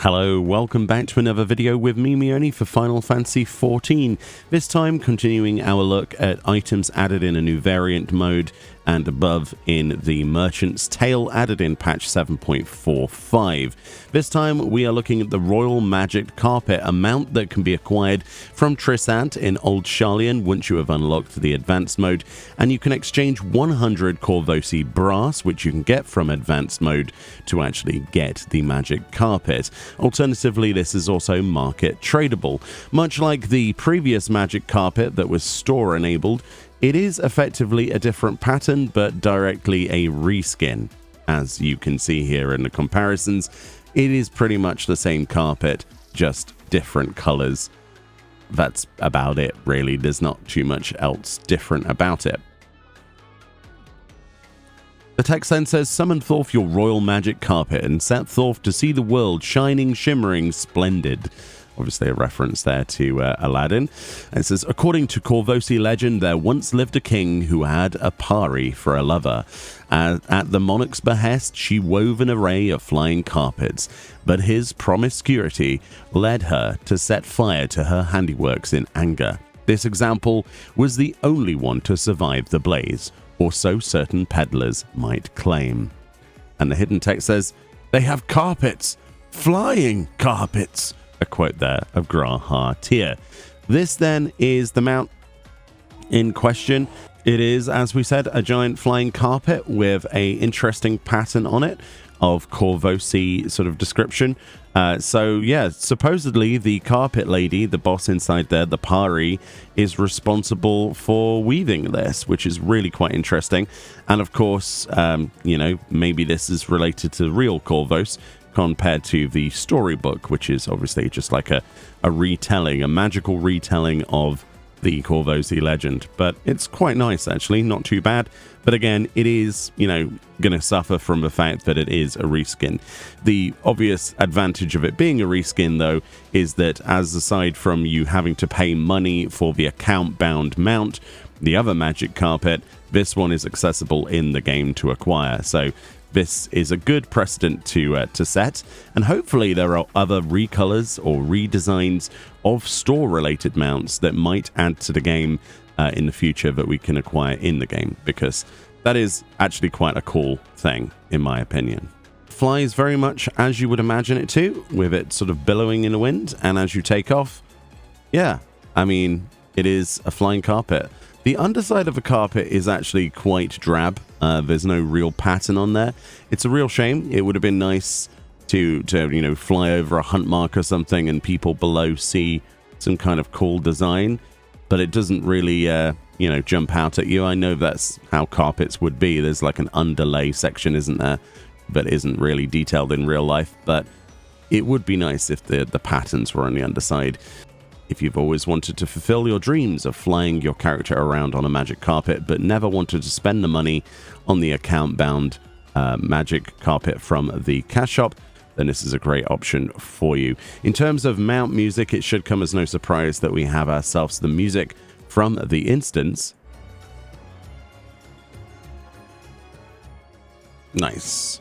Hello, welcome back to another video with me, Meoni, for Final Fantasy XIV. This time continuing our look at items added in a new variant mode and above in the Merchant's Tale added in patch 7.45. This time we are looking at the Royal Magicked Carpet, a mount that can be acquired from Trissant in Old Sharlayan once you have unlocked the advanced mode, and you can exchange 100 Corvosi brass, which you can get from advanced mode, to actually get the Magicked Carpet. Alternatively, this is also market tradable. Much like the previous Magicked Carpet that was store enabled, it is effectively a different pattern, but directly a reskin. As you can see here in the comparisons, it is pretty much the same carpet, just different colors. That's about it, really. There's not too much else different about it. The text then says, summon forth your royal magic carpet and set forth to see the world shining, shimmering, splendid. Obviously a reference there to Aladdin. And it says, according to Corvosi legend, there once lived a king who had a pari for a lover. At the monarch's behest, she wove an array of flying carpets, but his promiscuity led her to set fire to her handiworks in anger. This example was the only one to survive the blaze, or so certain peddlers might claim. And the hidden text says, they have carpets, flying carpets. A quote there of Gra-Ha-Tir. This then is the mount in question. It is, as we said, a giant flying carpet with a interesting pattern on it of Corvosi sort of description. So yeah, supposedly the carpet lady, the boss inside there, the pari, is responsible for weaving this, which is really quite interesting. And of course, you know, maybe this is related to real Corvos compared to the storybook, which is obviously just like a retelling, a magical retelling of the Corvosi legend. But it's quite nice, actually, not too bad. But again, it is, you know, going to suffer from the fact that it is a reskin. The obvious advantage of it being a reskin, though, is that as aside from you having to pay money for the account-bound mount, the other Magicked Carpet, this one is accessible in the game to acquire. So this is a good precedent to set, and hopefully there are other recolors or redesigns of store-related mounts that might add to the game in the future that we can acquire in the game, because that is actually quite a cool thing, in my opinion. Flies very much as you would imagine it to, with it sort of billowing in the wind, and as you take off, yeah, I mean, it is a flying carpet. The underside of a carpet is actually quite drab. There's no real pattern on there. It's a real shame. It would have been nice to you know, fly over a hunt mark or something and people below see some kind of cool design, but it doesn't really you know, jump out at you. I know that's how carpets would be. There's like an underlay section, isn't there, that isn't really detailed in real life, but it would be nice if the patterns were on the underside. If you've always wanted to fulfill your dreams of flying your character around on a Magicked Carpet, but never wanted to spend the money on the account-bound Magicked Carpet from the cash shop, then this is a great option for you. In terms of mount music, it should come as no surprise that we have ourselves the music from the instance. Nice.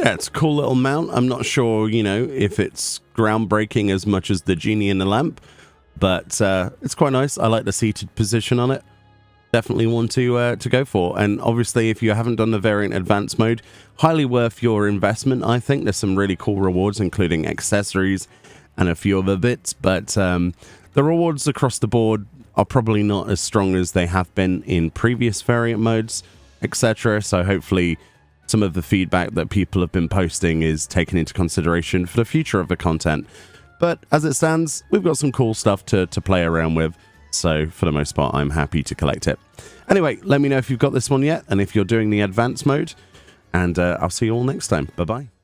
Yeah, it's a cool little mount. I'm not sure, you know, if it's groundbreaking as much as the Genie in the Lamp, but it's quite nice. I like the seated position on it. Definitely one to go for. And obviously, if you haven't done the variant advanced mode, highly worth your investment. I think there's some really cool rewards, including accessories and a few other bits. But the rewards across the board are probably not as strong as they have been in previous variant modes, etc. So hopefully some of the feedback that people have been posting is taken into consideration for the future of the content. But as it stands, we've got some cool stuff to play around with. So for the most part, I'm happy to collect it. Anyway, let me know if you've got this one yet and if you're doing the advanced mode. And I'll see you all next time. Bye-bye.